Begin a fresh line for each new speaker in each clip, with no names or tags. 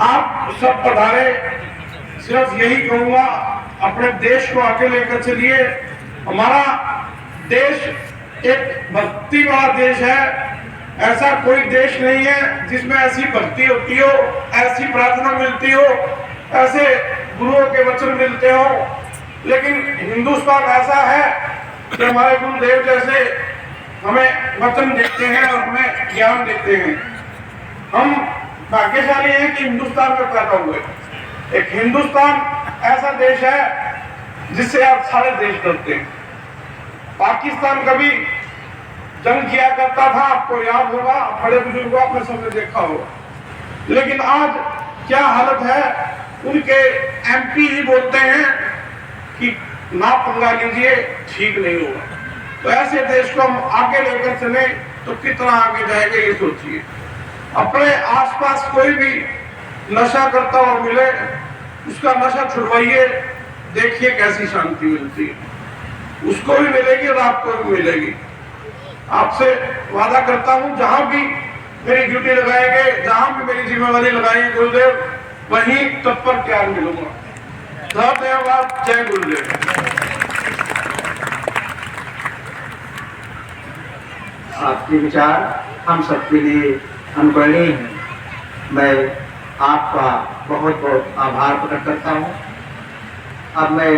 आप सब पधारे। सिर्फ यही कहूंगा, अपने देश को आगे लेकर चलिए। हमारा देश एक भक्ति वाला देश है। ऐसा कोई देश नहीं है जिसमें ऐसी भक्ति होती हो, ऐसी प्रार्थना मिलती हो, ऐसे गुरुओं के वचन मिलते हो। लेकिन हिंदुस्तान ऐसा है कि हमारे गुरुदेव जैसे हमें वचन देते हैं और हमें ज्ञान देते हैं। हम भाग्यशाली हैं कि हिंदुस्तान में पैदा हुए। एक हिंदुस्तान ऐसा देश है जिससे आप सारे देश डरते हैं। पाकिस्तान कभी जंग किया करता था, आपको याद होगा, बड़े बुजुर्गों आपने सबने देखा होगा। लेकिन आज क्या हालत है, उनके एमपी ही बोलते हैं कि ना पंगा लीजिए, ठीक नहीं होगा। तो ऐसे देश को हम आगे लेकर चले तो कितना आगे जाएगा, ये सोचिए। अपने आसपास कोई भी नशा करता हुआ मिले, उसका नशा छुड़वाइए, देखिए कैसी शांति मिलती है। उसको भी मिलेगी और आपको भी मिलेगी। आपसे वादा करता हूं, जहां भी मेरी ड्यूटी लगाएंगे, जहां भी मेरी जिम्मेवारी लगाएंगे गुरुदेव, वहीं तत्पर ज्ञान मिलूंगा। धन्यवाद। जय गुरुदेव।
आपके विचार हम सबके लिए अनुकरणीय हैं। मैं आपका बहुत बहुत आभार प्रकट करता हूँ। अब मैं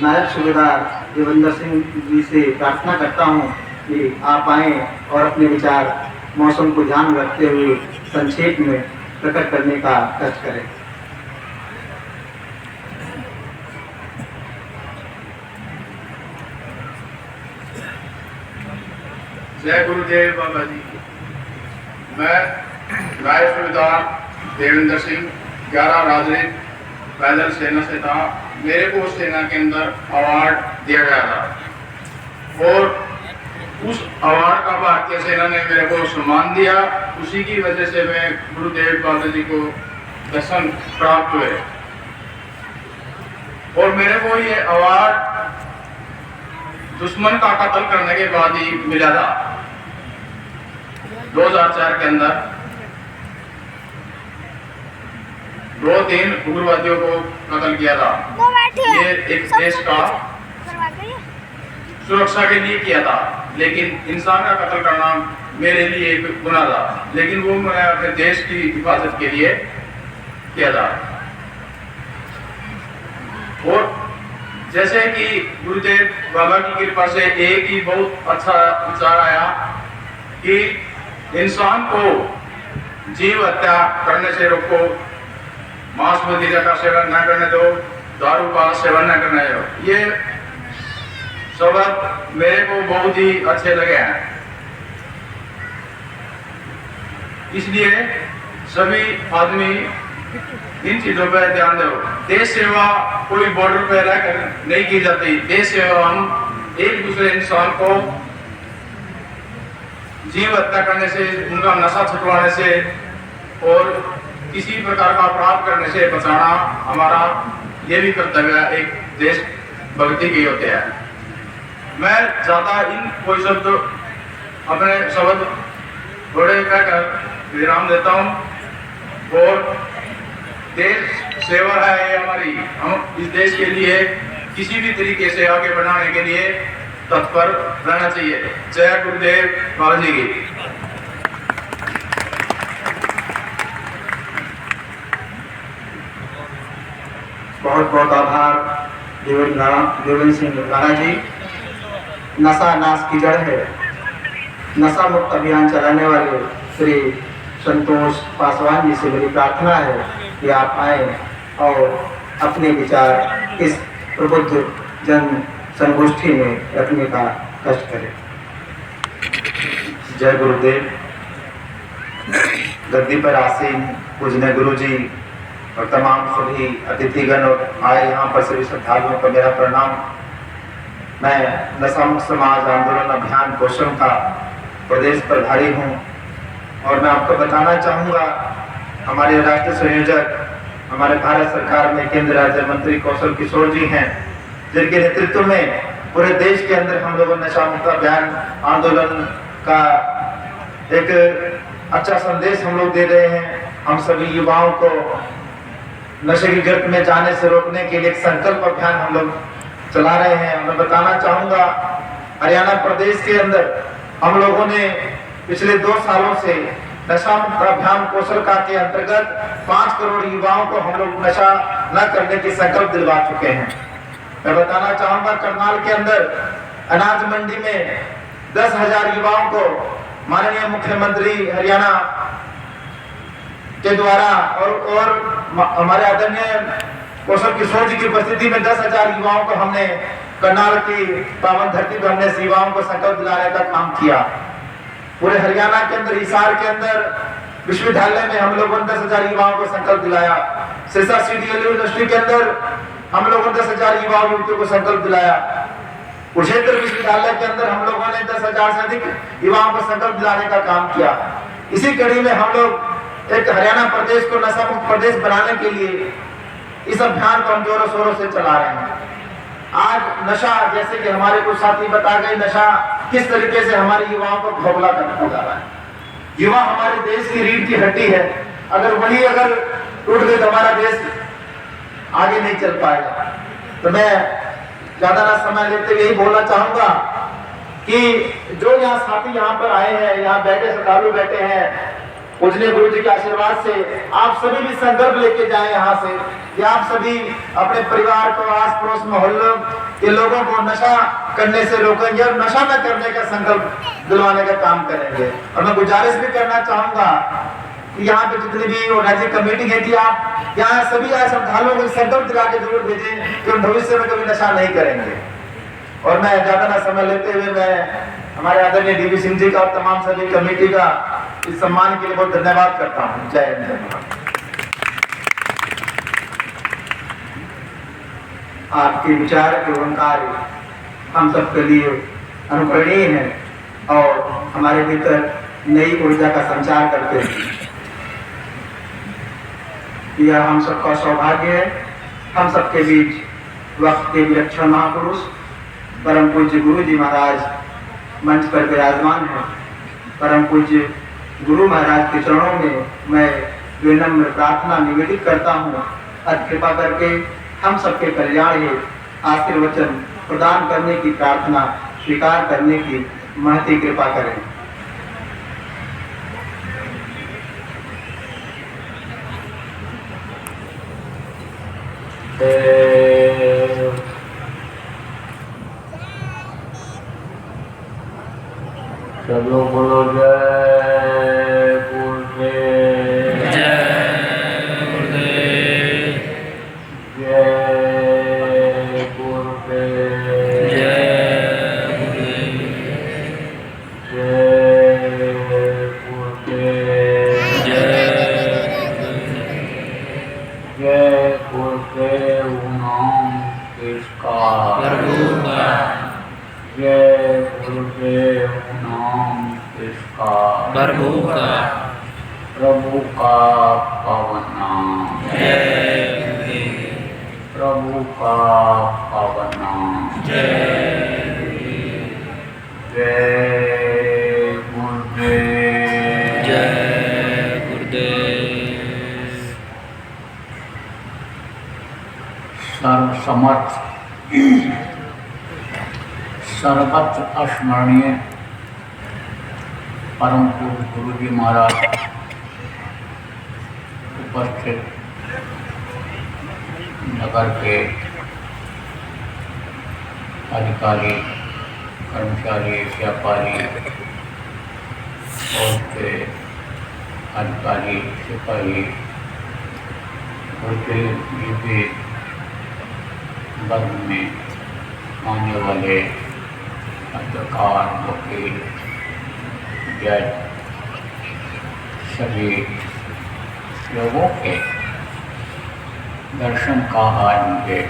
नायब सूबेदार देवेंद्र सिंह जी से प्रार्थना करता हूँ कि आप आएँ और अपने विचार मौसम को ध्यान में रखते हुए संक्षेप में प्रकट करने का कष्ट करें।
जय गुरुदेव बाबा जी। मैं नायब सूबेदार देवेंद्र सिंह 11 राजनीतिक पैदल सेना से था। मेरे को सेना के अंदर अवार्ड दिया गया था और उस अवार्ड का भारतीय सेना ने मेरे को सम्मान दिया। उसी की वजह से मैं गुरुदेव बाबा जी को दर्शन प्राप्त हुए और मेरे को ये अवार्ड दुश्मन का कत्ल करने के बाद ही मिला था। 2004 के अंदर 2-3 उग्रवादियों को कत्ल किया था। ये एक देश का सुरक्षा के लिए किया था, लेकिन इंसान का कत्ल करना मेरे लिए एक गुनाह था, लेकिन वो मैं अपने देश की हिफाजत के लिए किया था। और जैसे कि गुरुदेव बाबा की कृपा से एक ही बहुत अच्छा विचार आया कि इंसान को जीव हत्या करने से रोको, मांस मदिरा का सेवन न करने दो, दारू का सेवन न करने दो। ये शब्द मेरे को बहुत ही अच्छे लगे हैं। इसलिए सभी आदमी इन चीजों पर ध्यान दो। देश सेवा कोई बॉर्डर पर रहकर नहीं की जाती। देश सेवा हम एक दूसरे इंसान को जीव हत्या करने से, उनका नशा छुटवाने से और किसी प्रकार का अपराध करने से बचाना हमारा ये भी कर्तव्य है, एक देश भक्ति के होते हैं। मैं ज्यादा इन कोई शब्द अपने शब्द थोड़े कहकर विराम देता हूँ और देश सेवा है ये हमारी। हम इस देश के लिए किसी भी तरीके से आगे बढ़ाने के लिए तत्पर रहना चाहिए। जय गुरुदेव बाबा जी की।
बहुत बहुत आभार देवेंद्र सिंह राणा जी। नशा नाश की जड़ है। नशा मुक्त अभियान चलाने वाले श्री संतोष पासवान जी से मेरी प्रार्थना है कि आप आए और अपने विचार इस प्रबुद्ध जन संगोष्ठी में रखने का कष्ट करें। जय गुरुदेव। गद्दी पर आसीन पूजनीय गुरु जी और तमाम सभी अतिथिगण और आए यहाँ पर सभी श्रद्धालुओं को मेरा प्रणाम। मैं नशा मुक्त समाज आंदोलन अभियान पोषण का प्रदेश प्रभारी हूँ और मैं आपको बताना चाहूँगा, हमारे राष्ट्रीय संयोजक हमारे भारत सरकार में केंद्र राज्य मंत्री कौशल किशोर जी हैं, जिनके नेतृत्व में पूरे देश के अंदर हम लोगों नशा मुक्त अभियान आंदोलन का एक अच्छा संदेश हम लोग दे रहे हैं। हम सभी युवाओं को नशे की गिरफ्त में जाने से रोकने के लिए एक संकल्प अभियान हम लोग चला रहे हैं। मैं बताना चाहूंगा, हरियाणा प्रदेश के अंदर हम लोगों ने पिछले 2 सालों से नशा मुक्त अभियान कौशल के अंतर्गत 5 करोड़ युवाओं को हम लोग नशा न करने की संकल्प दिलवा चुके हैं। मैं बताना चाहूंगा, करनाल के अंदर अनाज मंडी में 10,000 युवाओं को माननीय मुख्यमंत्री हरियाणा के द्वारा और हमारे आदरणीय कौशल किशोर जी की उपस्थिति में 10,000 युवाओं को हमने करनाल की पावन धरती पर हमने युवाओं को संकल्प दिलाने का काम किया। पूरे हरियाणा के अंदर, हिसार के अंदर विश्वविद्यालय में हम लोगों ने 10,000 युवाओं को संकल्प दिलाया। सिरसा CDLU यूनिवर्सिटी के अंदर हम लोगों ने 10,000 युवाओं युवतियों को संकल्प दिलाया। कुरुक्षेत्र विश्वविद्यालय के अंदर हम लोगों ने 10,000 से अधिक युवाओं को संकल्प दिलाने का काम किया। इसी कड़ी में हम लोग एक हरियाणा प्रदेश को नशा मुक्त प्रदेश बनाने के लिए इस अभियान को हम जोरों शोरों से चला रहे हैं। आज नशा, जैसे कि हमारे कुछ साथी बता गए, नशा किस तरीके से हमारे युवाओं को खोखला करता जा रहा है। युवा हमारे देश की रीढ़ की हड्डी है। अगर टूट गई तो हमारा देश आगे नहीं चल पाएगा। तो मैं ज्यादा ना समय लेते यही बोलना चाहूंगा कि जो यहाँ साथी यहाँ पर आए हैं, यहाँ बैठे श्रद्धालु बैठे हैं, पूजनीय गुरु जी के आशीर्वाद से आप सभी भी संकल्प लेके जाएं यहाँ से कि आप सभी अपने परिवार को, आस पड़ोस मोहल्लों के लोगों को नशा करने से रोकेंगे और नशा न करने का संकल्प दिलवाने का काम करेंगे। और मैं गुजारिश भी करना चाहूंगा कि यहाँ पे जितनी भी राज्य कमेटी है कि आप यहाँ सभी श्रद्धालुओं को संकल्प दिला के जरूर भेजें कि हम भविष्य में कभी नशा नहीं करेंगे। और मैं ज्यादा ना समय लेते हुए मैं हमारे आदरणीय DV सिंह जी का और तमाम सभी कमेटी का इस सम्मान के लिए बहुत धन्यवाद करता हूँ। जय हिंद। आपके विचार एवं कार्य हम सबके लिए अनुकरणीय है और हमारे भीतर नई ऊर्जा का संचार करते हैं। यह हम सबका सौभाग्य है। हम सबके बीच वक्त के विलक्षण महापुरुष परम पूज्य गुरु जी महाराज मंच पर विराजमान है। परम पूज्य गुरु महाराज के चरणों में मैं विनम्र प्रार्थना निवेदित करता हूँ, अत कृपा करके हम सबके कल्याण हेतु आशीर्वचन प्रदान करने की प्रार्थना स्वीकार करने की महती कृपा करें।
चलो बोलो जय गुरुदेव,
जय गुरुदेव,
जय गुरुदेव,
जय गुरुदेव,
जय गुरुदेव, जय गुरुदेव नाम किसका,
प्रभु का,
जय गुरुदेव नाम किसका,
प्रभु का,
प्रभु का पावन नाम,
जय गुरुदेव,
प्रभु का पावन नाम,
जय
गुरुदेव,
जय गुरुदेव।
सर्वसमर्थ सर्वत्र अस्मरणीय परम पूज्य गुरु जी महाराज उपस्थित नगर के अधिकारी, कर्मचारी, व्यापारी और के अधिकारी, सिपाही, उनके भी वर्ग में आने वाले पत्रकार, वकील, जज, सभी लोगों के दर्शन का आज मुझे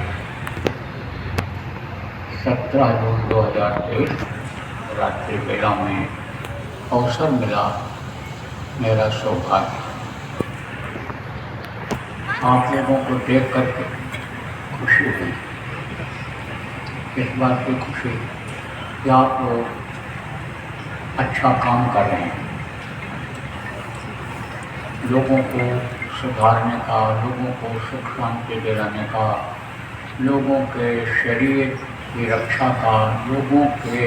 17 जून 2023 रात्रि बेला में अवसर मिला। मेरा सौभाग्य आप लोगों को देख करके खुशी हुई। इस बात की खुशी कि आप लोग अच्छा काम कर रहे हैं। लोगों को सुधारने का, लोगों को सुख शांति दिलाने का, लोगों के शरीर की रक्षा का, लोगों के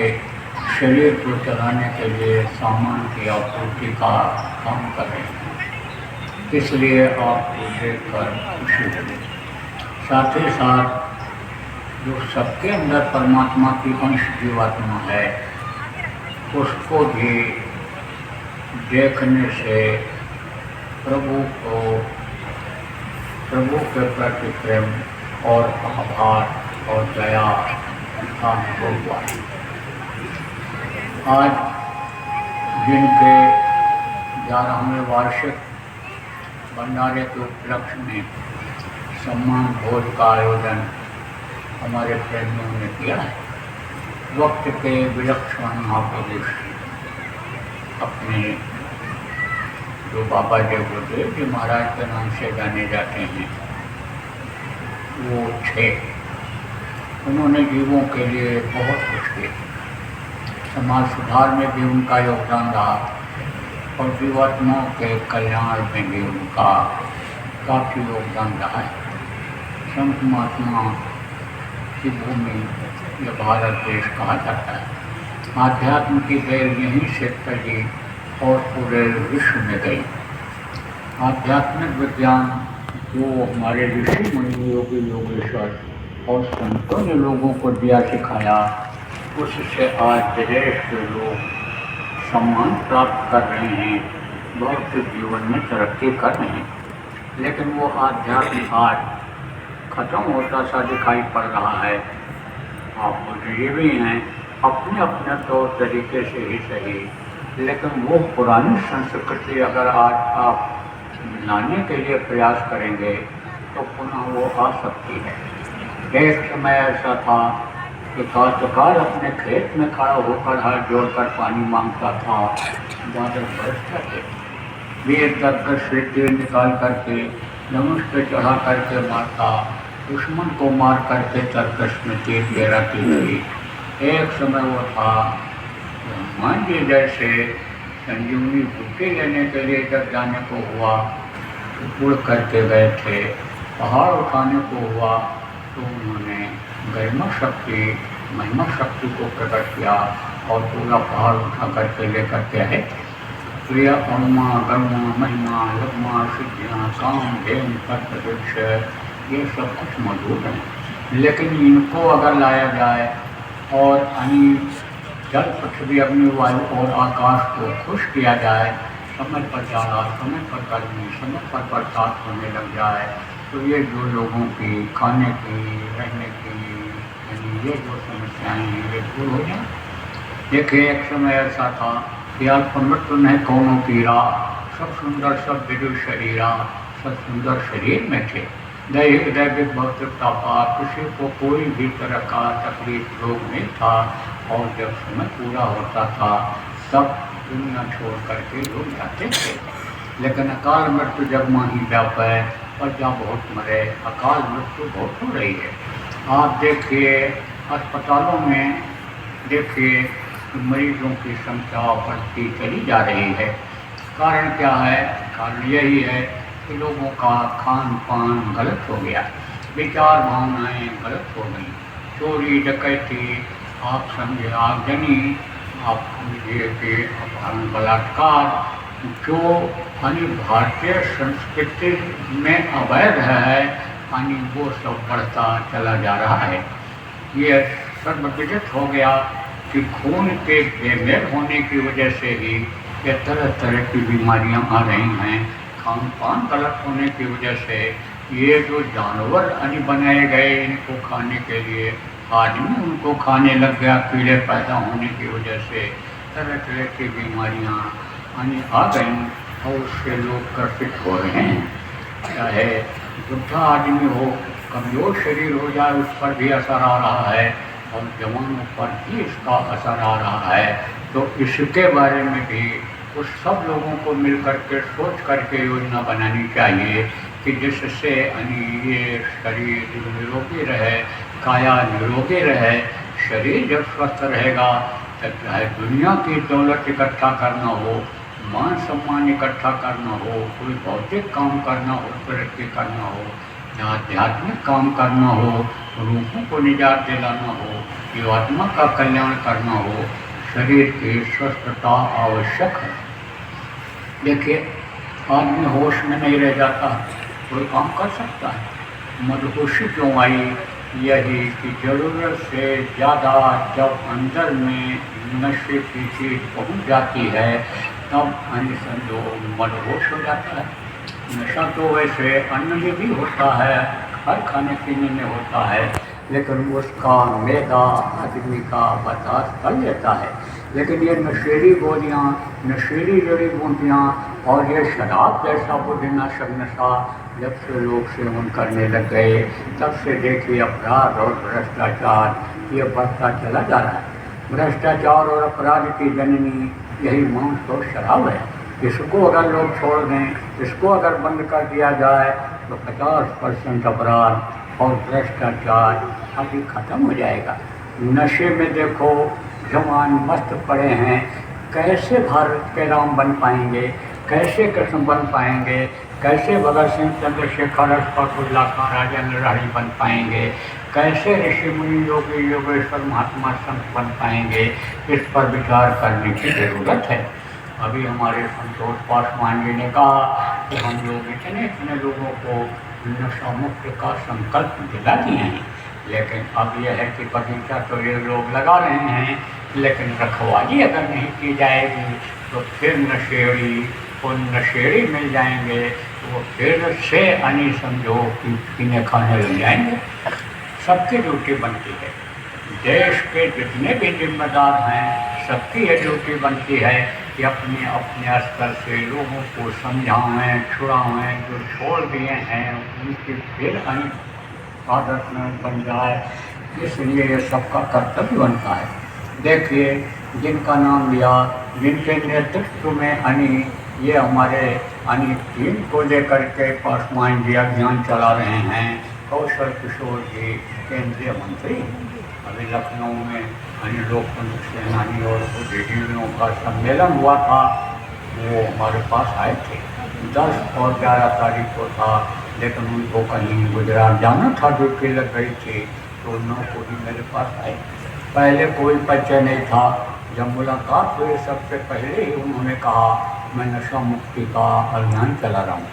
शरीर को चलाने के लिए सामान की आपूर्ति का काम कर रहे हैं। इसलिए आपको देखकर खुशी हुई। साथ ही साथ जो सबके अंदर परमात्मा की अंश जीवात्मा है, उसको भी देखने से प्रभु के प्रति प्रेम और आभार और दया का अनुभव हुआ। आज जिनके 11वें वार्षिक भंडारे के उपलक्ष्य में सम्मान भोज का आयोजन हमारे प्रेमियों ने किया है। वक्त के विलक्षण महापुरुष अपने जो बाबा गुरुदेव जी महाराज के नाम से जाने जाते हैं, वो थे। उन्होंने जीवों के लिए बहुत कुछ किया। समाज सुधार में भी उनका योगदान रहा और जीवात्माओं के कल्याण में भी उनका काफ़ी योगदान रहा है। संत महात्मा की भूमि यह भारत देश कहा जाता है। आध्यात्म की बेल यहीं से फैली और पूरे विश्व में गई। आध्यात्मिक विज्ञान जो हमारे ऋषि मुनि योगी योगेश्वर और संतों ने लोगों को दिया सिखाया, उससे आज देश के लोग सम्मान प्राप्त कर रहे हैं, भौतिक जीवन में तरक्की कर रहे हैं। लेकिन वो आध्यात्म आज खत्म होता सा दिखाई पड़ रहा है। आप बुद्धिजीवी भी हैं अपने अपने तौर तरीके से ही सही, लेकिन वो पुरानी संस्कृति अगर आज आप लाने के लिए प्रयास करेंगे तो पुनः वो आ सकती है। एक समय ऐसा था कि काश्तकार अपने खेत में खड़ा होकर हाथ जोड़कर पानी मांगता था, बादल बरसते थे। वीर दबकर से तीर निकाल करके धनुष पे चढ़ा करके मारता, दुश्मन को मार करके तरकश में तीर गिराती थी। एक समय वो था हनुमान जी जैसे संजीवनी बूटी लेने के लिए जब जाने को हुआ तो उड़ करके गए थे। पहाड़ उठाने को हुआ तो उन्होंने गरिमा शक्ति महिमा शक्ति को प्रकट किया और पूरा पहाड़ उठा करके लेकर के आए। प्रिय अनुमा गर्मा महिमा लगमा सिद्धियाँ काम धेम तत्वृक्ष ये सब कुछ मौजूद है। लेकिन इनको अगर लाया जाए और जल पृथ्वी अग्नि वायु और आकाश को खुश किया जाए, समय पर जाड़ा समय पर गर्मी समय पर बरसात होने लग जाए, तो ये जो लोगों की खाने की रहने की ये जो समस्याएं हैं ये दूर हो जाए। देखिए एक समय ऐसा था कि अल्पमृत्यु नहीं कौनों पीरा, सब सुंदर सब विदुर शरीरा, सब सुंदर शरीर में थे। दैहिक दैविक भौतिक तापा, किसी को कोई भी तरह का तकलीफ रोग नहीं था। और जब समय पूरा होता था तब दुनिया छोड़ करके लोग जाते थे। लेकिन अकाल मृत्यु जब माही व्यापे और जहाँ बहुत मरे, अकाल मृत्यु बहुत हो रही है। आप देखिए अस्पतालों में देखिए मरीजों की संख्या बढ़ती चली जा रही है। कारण क्या है? कारण यही है कि लोगों का खान पान गलत हो गया, विचार भावनाएं गलत हो गई। चोरी डकैती आप समझे आगजनी, आप समझिए कि अपहरण बलात्कार जो भारतीय संस्कृति में अवैध है, वो सब बढ़ता चला जा रहा है। ये सर्वविदित हो गया कि खून के बेमेल होने की वजह से ही ये तरह तरह की बीमारियां आ रही हैं। खान पान गलत होने की वजह से ये जो जानवर बनाए गए इनको खाने के लिए, आदमी उनको खाने लग गया। कीड़े पैदा होने की वजह से तरह तरह की बीमारियां आ गई और उससे लोग ग्रसित हो रहे हैं। चाहे बुढ़ा आदमी हो, कमज़ोर शरीर हो जाए, उस पर भी असर आ रहा है और जवानों पर भी इसका असर आ रहा है। तो इसके बारे में भी उस सब लोगों को मिल करके सोच करके योजना बनानी चाहिए कि जिससे ये शरीर निरोगी रहे, काया निरोगी रहे। शरीर जब स्वस्थ रहेगा तब चाहे दुनिया की दौलत इकट्ठा करना हो मान सम्मान इकट्ठा करना हो, कोई भौतिक काम करना हो, प्रगति करना हो, या आध्यात्मिक काम करना हो, रूपों को निजात दिलाना हो, जीवात्मा का कल्याण करना हो, शरीर की स्वस्थता आवश्यक है। देखिए, आदमी होश में नहीं रह जाता, कोई काम कर सकता है। मदहोशी क्यों आई? यही कि ज़रूरत से ज़्यादा जब अंदर में नशे की चीज़ पहुँच जाती है तब समझो मदहोश हो जाता है। नशा तो वैसे अन्न में भी होता है, हर खाने पीने में होता है, लेकिन उसका मैदा आदमी का बर्दाश्त कर लेता है। लेकिन ये नशेली गोलियाँ, नशीली जड़ी बूटियाँ और ये शराब जैसा बुद्धिनाशक नशा जब से लोग सेवन करने लग गए, तब से देखिए अपराध और भ्रष्टाचार ये बढ़ता चला जा रहा है। भ्रष्टाचार और अपराध की जननी यही मांस और शराब है। इसको अगर लोग छोड़ दें, इसको अगर बंद कर दिया जाए तो 50% अपराध और भ्रष्टाचार अभी ख़त्म हो जाएगा। नशे में देखो जवान मस्त पड़े हैं, कैसे भारत के राम बन पाएंगे, कैसे कृष्ण बन पाएंगे, कैसे भगत सिंह, चंद्रशेखर, अशफाकुल्लाह खां, राजेंद्र राही बन पाएंगे, कैसे ऋषि मुनि, योगी योगेश्वर, महात्मा संत बन पाएंगे, इस पर विचार करने की ज़रूरत है। अभी हमारे संतोष पासवान जी ने कहा कि हम लोग इतने इतने लोगों को नशा मुक्त का संकल्प दिला दिए हैं, लेकिन अब यह है कि बगीचा तो ये लोग लगा रहे हैं, लेकिन रखवाली अगर नहीं की जाएगी तो फिर नशेड़ी और नशेड़ी मिल जाएंगे, तो वो फिर से अनी समझो कि पीने खाने लग जाएंगे। सबकी ड्यूटी बनती है, देश के जितने भी जिम्मेदार हैं सबकी ये ड्यूटी बनती है कि अपने अपने स्तर से लोगों को समझाएं, छुड़ाएं, जो छोड़ दिए हैं उनकी फिर आदत में बन जाए। इसलिए ये सबका कर्तव्य बनता है। देखिए, जिनका नाम लिया, जिनके नेतृत्व में ये हमारे टीम को लेकर के पासवान जी अभियान चला रहे हैं। कौशल किशोर जी केंद्रीय मंत्री, अभी लखनऊ में लोकतंत्र सेनानी और बुद्धिजीवियों का सम्मेलन हुआ था, वो हमारे पास आए थे। 10 और 11 तारीख को था, लेकिन उनको कहीं गुजरात जाना था, ड्यूटी लग गई थी, तो 9 को ही मेरे पास आए। पहले कोई परिचय नहीं था। जब मुलाकात हुई सबसे पहले ही उन्होंने कहा मैं नशा मुक्ति का अभियान चला रहा हूँ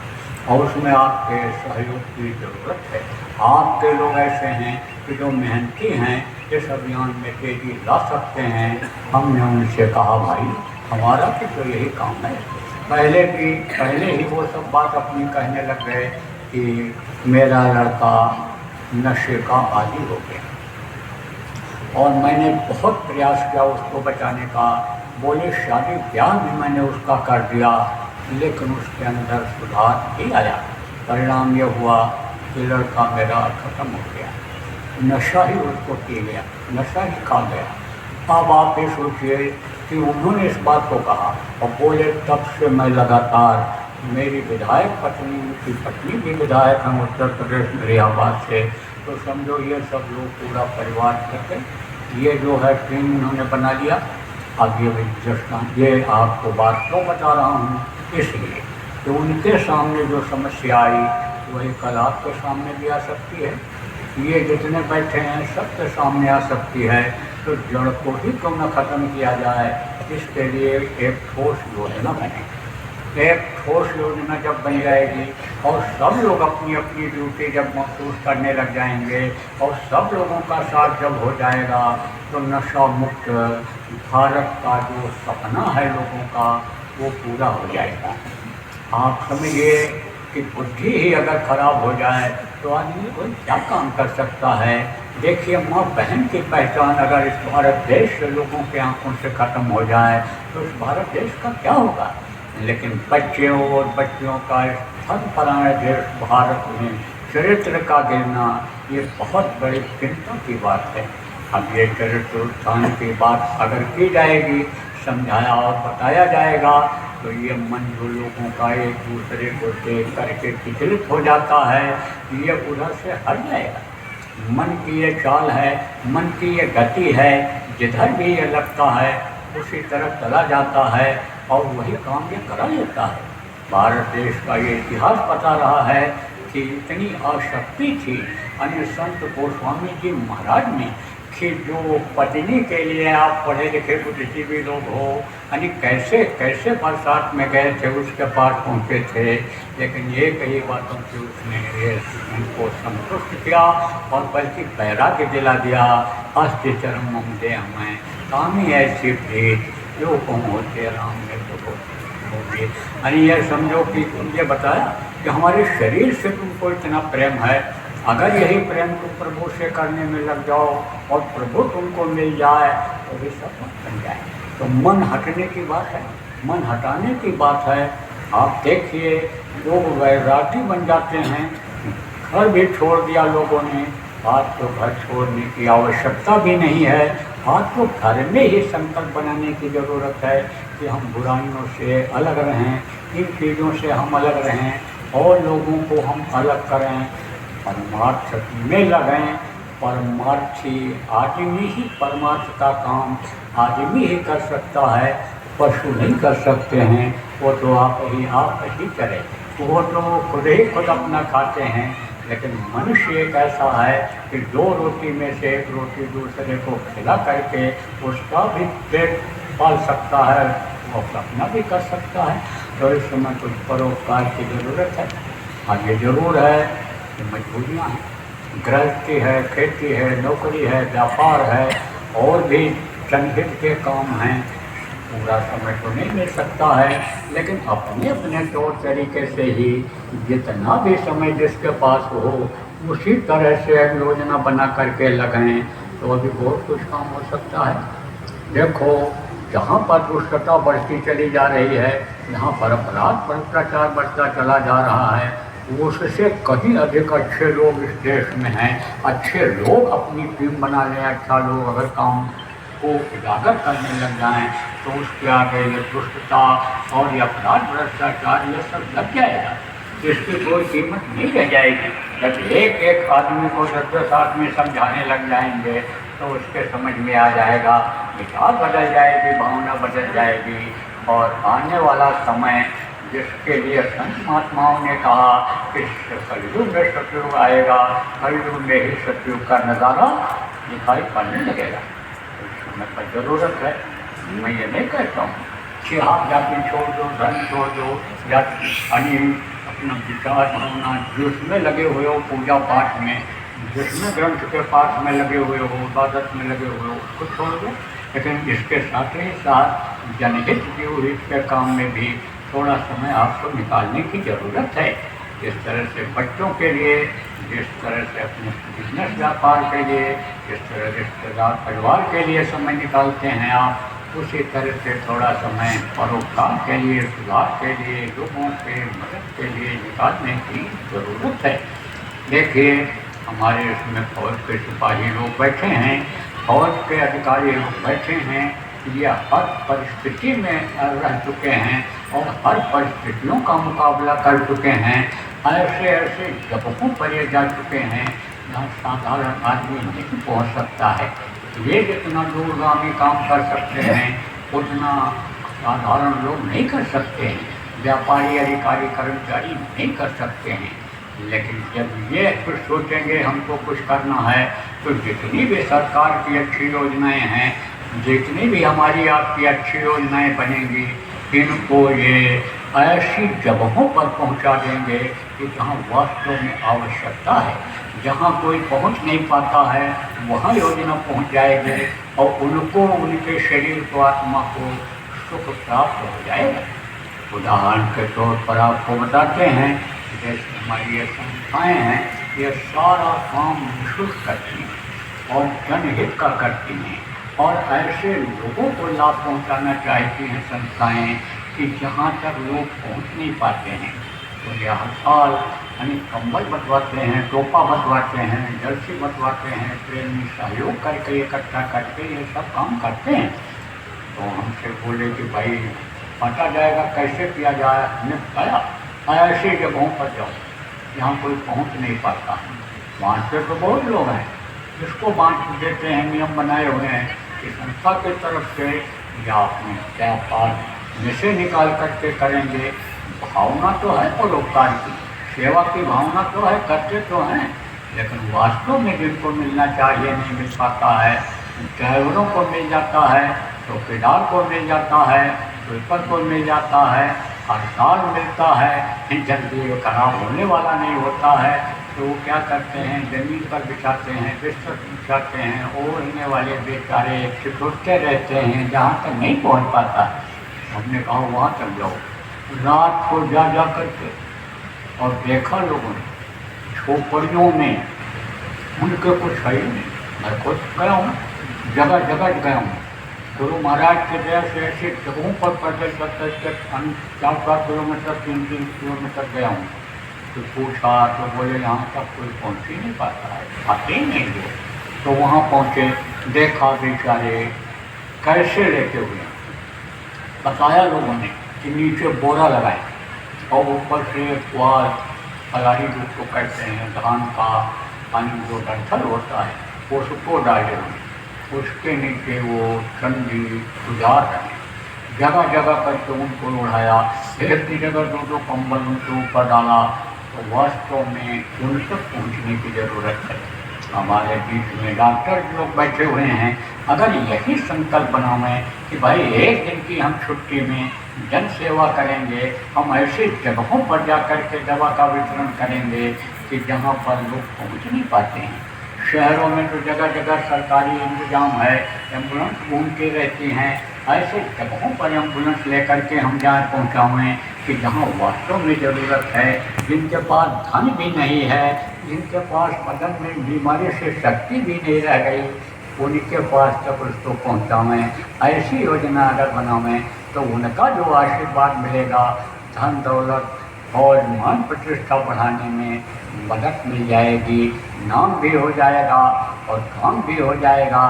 और उसमें आपके सहयोग की ज़रूरत है। आपके लोग ऐसे हैं कि जो मेहनती हैं, इस अभियान में तेजी ला सकते हैं। हमने उनसे कहा भाई हमारा तो यही काम है। पहले ही वो सब बात अपनी कहने लग गए कि मेरा लड़का नशे का आदी हो गया, और मैंने बहुत प्रयास किया उसको बचाने का। बोले शादी ब्याह भी मैंने उसका कर दिया, लेकिन उसके अंदर सुधार ही आया। परिणाम ये हुआ कि लड़का मेरा ख़त्म हो गया, नशा ही उसको पी गया, नशा ही खा गया। अब आप ये सोचिए कि उन्होंने इस बात को कहा और बोले तब से मैं लगातार, मेरी विधायक पत्नी, उनकी पत्नी भी विधायक हैं उत्तर प्रदेश इलाहाबाद से, तो समझो ये सब लोग पूरा परिवार करके ये जो है टीम उन्होंने बना लिया। अब ये आपको बात क्यों बता रहा हूँ, इसलिए कि उनके सामने जो समस्या आई वही कल आपके सामने भी आ सकती है। ये जितने बैठे हैं सबके सामने आ सकती है। तो जड़ को ही क्यों न ख़त्म किया जाए, इसके लिए एक ठोस योजना बने। एक ठोस योजना जब बन जाएगी और सब लोग अपनी अपनी ड्यूटी जब महसूस करने लग जाएंगे और सब लोगों का साथ जब हो जाएगा, तो नशा मुक्त भारत का जो सपना है लोगों का वो पूरा हो जाएगा। आप समझिए कि बुद्धि ही अगर खराब हो जाए तो आदमी कोई क्या काम कर सकता है। देखिए, माँ बहन की पहचान अगर इस भारत देश के लोगों के आंखों से ख़त्म हो जाए तो इस भारत देश का क्या होगा। लेकिन बच्चों और बच्चियों का इस पराने देश भारत में चरित्र का गिरना ये बहुत बड़ी चिंता की बात है। अब ये चरित्र उत्थान की बात अगर की जाएगी, समझाया और बताया जाएगा, तो ये मन जो लोगों का एक दूसरे को देख करके विचलित हो जाता है, ये उधर से हट जाएगा। मन की ये चाल है, मन की ये गति है, जिधर भी ये लगता है उसी तरफ चला जाता है और वही काम ये करा लेता है। भारत देश का ये इतिहास बता रहा है कि इतनी आसक्ति थी अन्य संत गोस्वामी जी महाराज में कि जो पत्नी के लिए आप पढ़े लिखे बुद्धिजीवी लोग हो, यानी कैसे कैसे बरसात में गए थे उसके पास पहुँचे थे, लेकिन ये कई बातों से उसने ये उनको संतुष्ट किया और बल्कि वैराग्य दिला दिया। अस्ति चरम दे हमें कामी ऐसी भेद जो कौन होते राम ने तो होगी। यानी ये समझो कि ये बताया कि हमारे शरीर से तुमको इतना प्रेम है, अगर यही प्रेम तुम प्रभु से करने में लग जाओ और प्रभु तुमको मिल जाए तो भी सब बन जाए। तो मन हटने की बात है, मन हटाने की बात है। आप देखिए लोग वैरागी बन जाते हैं, घर भी छोड़ दिया लोगों ने, बात तो घर छोड़ने की आवश्यकता भी नहीं है, बात तो घर में ही संकल्प बनाने की ज़रूरत है कि हम बुराइयों से अलग रहें, इन चीज़ों से हम अलग रहें और लोगों को हम अलग करें, परमार्थ में लगें। परमार्थी आदमी ही परमार्थ का काम आदमी ही कर सकता है, पशु नहीं कर सकते हैं। वो तो आप ही करें, वो तो खुद अपना खाते हैं। लेकिन मनुष्य एक ऐसा है कि 2 रोटी में से 1 रोटी दूसरे को खिला करके उसका भी पेट पाल सकता है, वो अपना भी कर सकता है। तो इस समय कुछ परोपकार की ज़रूरत है। हाँ, ये ज़रूर है कि मजबूरियाँ हैं, गृहस्थी है, खेती है, नौकरी है, व्यापार है और भी जनहित के काम हैं। पूरा समय तो नहीं मिल सकता है, लेकिन अपने अपने तौर तरीके से ही जितना भी समय जिसके पास हो उसी तरह से एक योजना बना करके लगाएं तो अभी बहुत कुछ काम हो सकता है। देखो जहाँ पर दुष्टता बढ़ती चली जा रही है, जहाँ पर अपराध भ्रष्टाचार बढ़ता चला जा रहा है, उससे कहीं अधिक अच्छे लोग इस देश में हैं। अच्छे लोग अपनी टीम बना लें, अच्छा लोग अगर काम को उजागर करने लग जाएं तो उसके आगे ये दुष्टता और ये अपराध भ्रष्टाचार ये सब लग जाएगा, इसकी कोई कीमत नहीं रह जाएगी। जब एक एक आदमी को 10-10 आदमी समझाने लग जाएंगे तो उसके समझ में आ जाएगा, विचार बदल जाएगी, भावना बदल जाएगी। और आने वाला समय जिसके लिए संत महात्माओं ने कहा कि कलयुग में सतयुग आएगा, कलयुग में ही सतयुग का नज़ारा दिखाई पड़ने लगेगा। समय पर ज़रूरत है, मैं ये नहीं कहता हूँ कि आप जाति छोड़ दो, धन छोड़ दो, या अपना विचार भावना जिसमें लगे हुए हो, पूजा पाठ में, जिसमें ग्रंथ के पाठ में लगे हुए हो, इबादत में लगे हुए हो, उसको छोड़ दो। लेकिन इसके साथ ही साथ जनहित जीवहित के काम में भी थोड़ा समय आपको निकालने की ज़रूरत है। जिस तरह से बच्चों के लिए, जिस तरह से अपने बिजनेस व्यापार के लिए, जिस तरह रिश्तेदार परिवार के लिए समय निकालते हैं आप, उसी तरह से थोड़ा समय परोपकार के लिए, सुधार के लिए, लोगों के मदद के लिए निकालने की ज़रूरत है। देखिए हमारे इसमें फौज के सिपाही लोग बैठे हैं, फौज के अधिकारी लोग बैठे हैं, ये हर परिस्थिति में रह चुके हैं और हर परिस्थितियों का मुकाबला कर चुके हैं। ऐसे ऐसे जगहों पर ये जा चुके हैं जहाँ साधारण आदमी नहीं पहुँच सकता है। ये जितना दूरगामी काम कर सकते हैं उतना साधारण लोग नहीं कर सकते हैं, व्यापारी अधिकारी कर्मचारी नहीं कर सकते हैं। लेकिन जब ये कुछ सोचेंगे हमको कुछ करना है तो जितनी भी सरकार की अच्छी योजनाएं हैं, जितनी भी हमारी आपकी अच्छी योजनाएं बनेंगी, इनको ये ऐसी जगहों पर पहुंचा देंगे कि जहां वास्तव में आवश्यकता है, जहां कोई पहुंच नहीं पाता है वहां योजना पहुंच जाएगी और उनको, उनके शरीर को, आत्मा को सुख प्राप्त हो जाएगा। उदाहरण के तौर पर आपको बताते हैं, जैसे हमारी ये संस्थाएँ हैं, ये सारा काम निःशुल्क करती हैं और जनहित का करती हैं और ऐसे लोगों को लाभ पहुंचाना चाहती हैं संस्थाएँ कि जहाँ तक लोग पहुँच नहीं पाते हैं। तो ये हर साल यानी कंबल बंटवाते हैं, टोपा बंटवाते हैं, जर्सी बंटवाते हैं, ट्रेन में सहयोग करके इकट्ठा करके ये सब काम करते हैं। तो हमसे बोले कि भाई बांटा जाएगा, कैसे किया जाए? हमने बताया ऐसी जगहों पर जाओ जहाँ कोई पहुँच नहीं पाता है। बांटते तो बहुत लोग हैं, जिसको बांट देते हैं, नियम बनाए हुए हैं कि संस्था की तरफ से या अपने क्या पास में से निकाल करके करेंगे। भावना तो है परोपकार की, सेवा की भावना तो है, करते तो हैं, लेकिन वास्तव में जिनको मिलना चाहिए नहीं मिल पाता है। ड्राइवरों को मिल जाता है, चौकीदार को मिल जाता है, स्वीपर को मिल जाता है, हर साल मिलता है, जल्दी खराब होने वाला नहीं होता है। तो वो क्या करते हैं, ज़मीन पर बिछाते हैं, बिस्तर बिछाते हैं, ओढ़ने वाले बेचारे छिटुरते रहते हैं जहाँ तक नहीं पहुँच पाता। हमने कहा वहाँ तक जाओ, रात को जा जा करके, और देखा लोगों ने झोपड़ियों में उनके कुछ है ही नहीं। मैं खुद गया हूँ, जगह जगह गया हूँ, गुरु महाराज के दया से ऐसे जगहों पर पैदल चलते 4-4 किलोमीटर 3-3 किलोमीटर गया हूँ। तो पूछा तो बोले यहाँ तक कोई पहुँच ही नहीं पाता है, आते ही नहीं लोग। तो वहाँ पहुँचे, देखा बेचारे कैसे लेते हुए, बताया लोगों ने कि नीचे बोरा लगाए और ऊपर से पुआल फलारी दूध को कहते हैं, धान का पानी जो डंठल होता है उसको डाले हुए, उसके नीचे वो ठंडी गुजार रहे। जगह जगह करके उनको उड़ाया, एक की जगह 2-2 कंबल उनके ऊपर डाला। तो वास्तव में उन तक पहुँचने की ज़रूरत है। हमारे बीच में डॉक्टर लोग बैठे हुए हैं, अगर यही संकल्प बनाएं कि भाई एक दिन की हम छुट्टी में जन सेवा करेंगे, हम ऐसी जगहों पर जा कर के दवा का वितरण करेंगे कि जहाँ पर लोग पहुँच नहीं पाते हैं। शहरों में तो जगह जगह सरकारी इंतजाम है, एम्बुलेंस घूमती रहती हैं, ऐसे जगहों पर एम्बुलेंस लेकर के हम जहाँ पहुँचाएँ कि जहाँ वास्तव में ज़रूरत है, जिनके पास धन भी नहीं है, जिनके पास बदन में बीमारी से शक्ति भी नहीं रह गई, उनके पास तक उसको पहुँचाएँ। ऐसी योजना अगर बनावें तो उनका जो आशीर्वाद मिलेगा, धन दौलत और मान प्रतिष्ठा बढ़ाने में मदद मिल जाएगी, नाम भी हो जाएगा और काम भी हो जाएगा।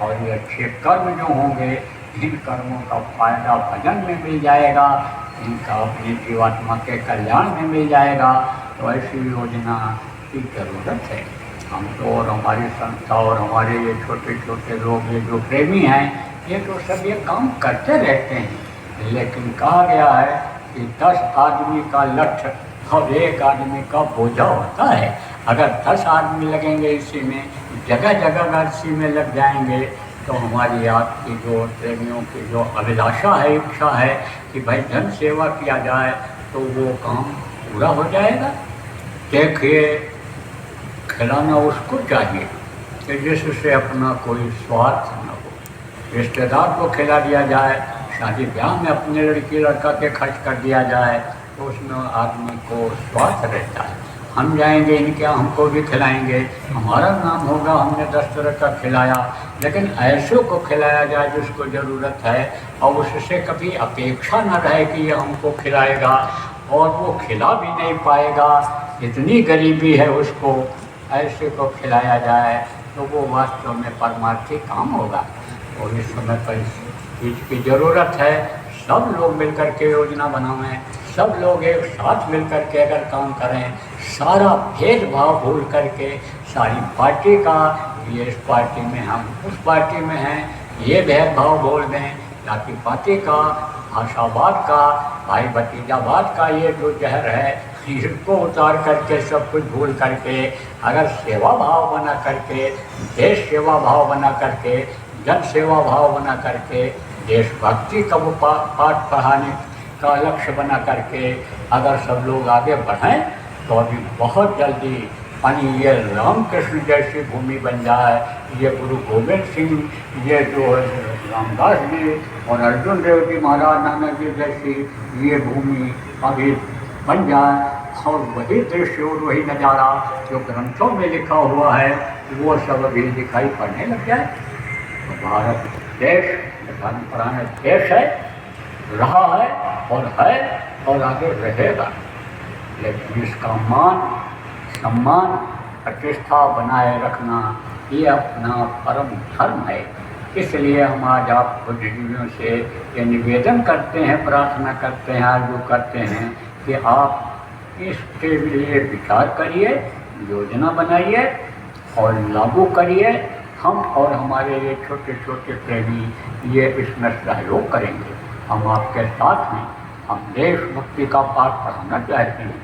और ये अच्छे कर्म जो होंगे, इन कर्मों का फायदा भजन में मिल जाएगा, इनका अपनी जीवात्मा के कल्याण में मिल जाएगा। तो ऐसी योजना की ज़रूरत है। हम तो और हमारी संस्था और हमारे ये छोटे छोटे लोग, ये जो प्रेमी हैं, ये तो सब ये काम करते रहते हैं। लेकिन कहा गया है कि 10 आदमी का लठ और 1 आदमी का बोझा होता है। अगर 10 आदमी लगेंगे इसी में, जगह जगह अगर इसी में लग जाएंगे, तो हमारी आपकी जो प्रेमियों की जो अभिलाषा है, इच्छा है कि भाई जन सेवा किया जाए, तो वो काम पूरा हो जाएगा। देखिए, खिलाना उसको चाहिए कि जिससे अपना कोई स्वार्थ न हो। रिश्तेदार को खिला दिया जाए, शादी ब्याह में अपने लड़की लड़का के खर्च कर दिया जाए, तो उसमें आदमी को स्वार्थ रहता है। हम जाएंगे इनके यहाँ, हमको भी खिलाएंगे, हमारा नाम होगा, हमने 10 तरह का खिलाया। लेकिन ऐसों को खिलाया जाए जिसको ज़रूरत है, और उससे कभी अपेक्षा न रहे कि ये हमको खिलाएगा और वो खिला भी नहीं पाएगा, इतनी गरीबी है उसको, ऐसे को खिलाया जाए तो वो वास्तव में परमार्थी काम होगा। और इस समय पर इस चीज़ की ज़रूरत है। सब लोग मिलकर के योजना बनाएं, सब लोग एक साथ मिलकर के अगर काम करें, सारा भेदभाव भूल करके, सारी पार्टी का, ये इस पार्टी में हम उस पार्टी में हैं, ये भेदभाव बोल दें, जाति पाति का, भाषावाद का, भाई भतीजावाद का ये जो जहर है, इसको उतार करके सब कुछ भूल करके अगर सेवा भाव बना करके, देश सेवा भाव बना करके, जन सेवा भाव बना करके, देशभक्ति का वो पाठ पढ़ाने का लक्ष्य बना करके अगर सब लोग आगे बढ़ें, तो अभी बहुत जल्दी ये रामकृष्ण जैसी भूमि बन जाए, ये गुरु गोविंद सिंह, ये जो रामदास जी और अर्जुन देव जी महाराज नानक जी जैसी ये भूमि अभी बन जाए, और वही दृश्य और वही नज़ारा जो ग्रंथों में लिखा हुआ है वो सब अभी दिखाई पड़ने लग जाए। तो भारत देश धर्म परायण देश है, रहा है और आगे रहेगा। लेकिन इसका मान सम्मान प्रतिष्ठा बनाए रखना ये अपना परम धर्म है। इसलिए हम आज आप बुद्धिजीवियों से ये निवेदन करते हैं, प्रार्थना करते हैं, आरज़ू करते हैं कि आप इसके लिए विचार करिए, योजना बनाइए और लागू करिए। हम और हमारे ये छोटे छोटे प्रेमी ये इसमें सहयोग करेंगे। हम आपके साथ हैं। हम देशभक्ति का पाठ पढ़ाना चाहते हैं,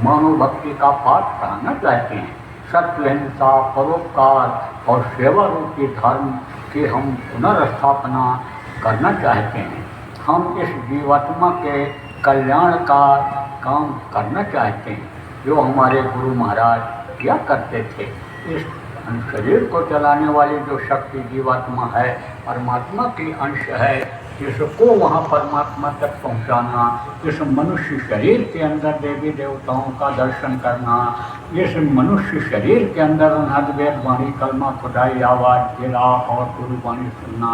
मानवभक्ति का पाठ पढ़ाना चाहते हैं, सत्य, अहिंसा, परोपकार और सेवा रूपी धर्म की हम पुनर्स्थापना करना चाहते हैं। हम इस जीवात्मा के कल्याण का काम करना चाहते हैं जो हमारे गुरु महाराज किया करते थे। इस शरीर को चलाने वाली जो शक्ति जीवात्मा है, परमात्मा की अंश है, इसको वहाँ परमात्मा तक पहुँचाना, इस मनुष्य शरीर के अंदर देवी देवताओं का दर्शन करना, इस मनुष्य शरीर के अंदर अनहद वेद वाणी, कलमा, खुदाई, आवाज़, गिरा और गुरुवाणी सुनना,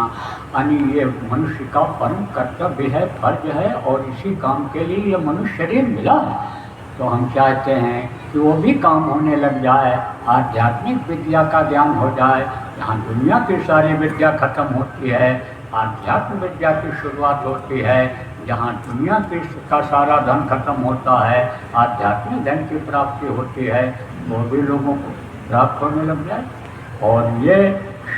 यानी ये मनुष्य का परम कर्तव्य है, फर्ज है, और इसी काम के लिए ये मनुष्य शरीर मिला है। तो हम चाहते हैं कि वो भी काम होने लग जाए, आध्यात्मिक विद्या का ज्ञान हो जाए। यहाँ दुनिया की सारी विद्या खत्म होती है, आध्यात्म विद्या की शुरुआत होती है। जहाँ दुनिया का सारा धन खत्म होता है, आध्यात्मिक धन की प्राप्ति होती है, वो भी लोगों को प्राप्त होने लग जाए। और ये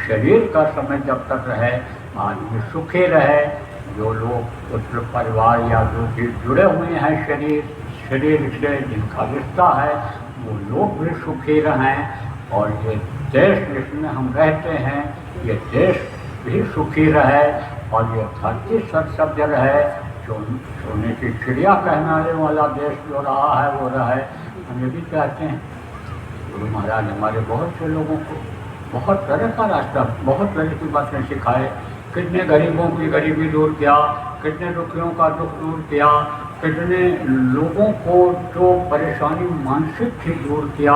शरीर का समय जब तक रहे, आदमी सुखी रहे। जो लोग पुत्र परिवार या जो भी जुड़े हुए हैं शरीर से जिनका रिश्ता है, वो लोग भी सुखी रहें। और ये देश जिसमें हम रहते हैं, ये देश भी सुखी रहे, और ये धरती सत्सभ्य रहे। सोने की चिड़िया कहनाने वाला देश जो रहा है वो रहे, हम ये भी चाहते हैं। गुरु महाराज हमारे बहुत से लोगों को बहुत तरह का रास्ता, बहुत तरह की बातें सिखाए। कितने गरीबों की गरीबी दूर किया, कितने दुखियों का दुख दूर किया, कितने लोगों को जो परेशानी मानसिक थी दूर किया।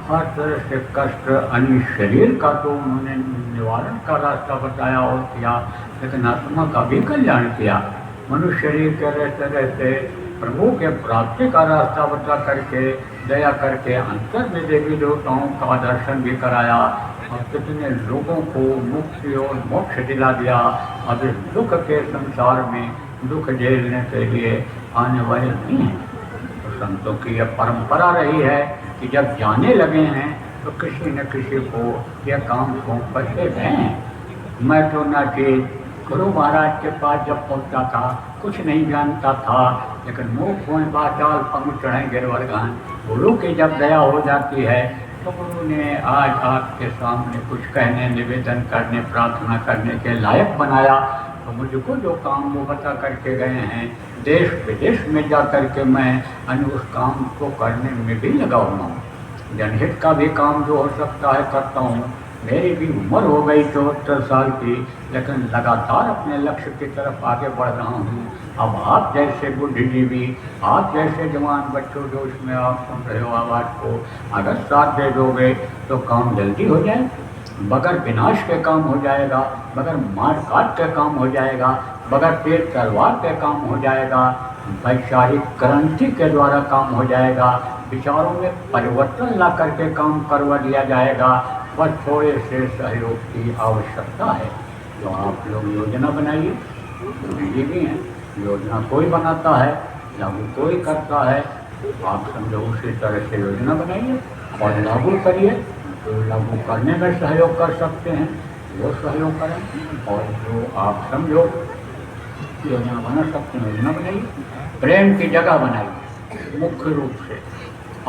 हर तरह से कष्ट अन्य शरीर का तो उन्होंने निवारण का रास्ता बताया और किया, लेकिन आत्मा का भी कल्याण किया। मनुष्य शरीर के रहते रहते प्रभु के प्राप्ति का रास्ता बता करके, दया करके अंतर में देवी देवताओं का दर्शन भी कराया, और कितने लोगों को मुक्ति और मोक्ष दिला दिया। अब इस दुख के संसार में दुख झेलने के लिए आने वाले नहीं हैं। तो संतों की यह परंपरा रही है कि जब जाने लगे हैं तो किसी न किसी को यह काम सौंपते गए हैं। मैं तो ना कि गुरु महाराज के पास जब पहुंचा था कुछ नहीं जानता था, लेकिन मुँह खोए बाचाल पंग चढ़े गिरवर गान। गुरु की जब दया हो जाती है तो गुरु ने आज आपके सामने कुछ कहने, निवेदन करने, प्रार्थना करने के लायक बनाया। तो मुझको जो काम वो बता करके गए हैं, देश विदेश में जा कर के मैं उस काम को करने में भी लगा हुआ हूँ। जनहित का भी काम जो हो सकता है करता हूँ। मेरी भी उम्र हो गई 74 साल की, लेकिन लगातार अपने लक्ष्य की तरफ आगे बढ़ रहा हूँ। अब आप जैसे बुद्धिजीवी, आप जैसे जवान बच्चों जो इसमें आप सुन रहे हो आवाज़ को, अगर साथ दे दोगे तो काम जल्दी हो जाए, बगैर विनाश के काम हो जाएगा, बगैर मार काट के काम हो जाएगा, बगैर तेज तलवार के काम हो जाएगा, वैचारिक क्रांति के द्वारा काम हो जाएगा, विचारों में परिवर्तन ला करके काम करवा दिया जाएगा। बस थोड़े से सहयोग की आवश्यकता है। जो आप लोग योजना बनाइए, ये भी हैं, योजना कोई बनाता है, लागू कोई करता है। आप समझो उसी तरह से योजना बनाइए और लागू करिए। जो लागू करने में सहयोग कर सकते हैं वो सहयोग करें, और जो आप समझो योजना बना सकते हैं योजना बनाइए। प्रेम की जगह बनाइए। मुख्य रूप से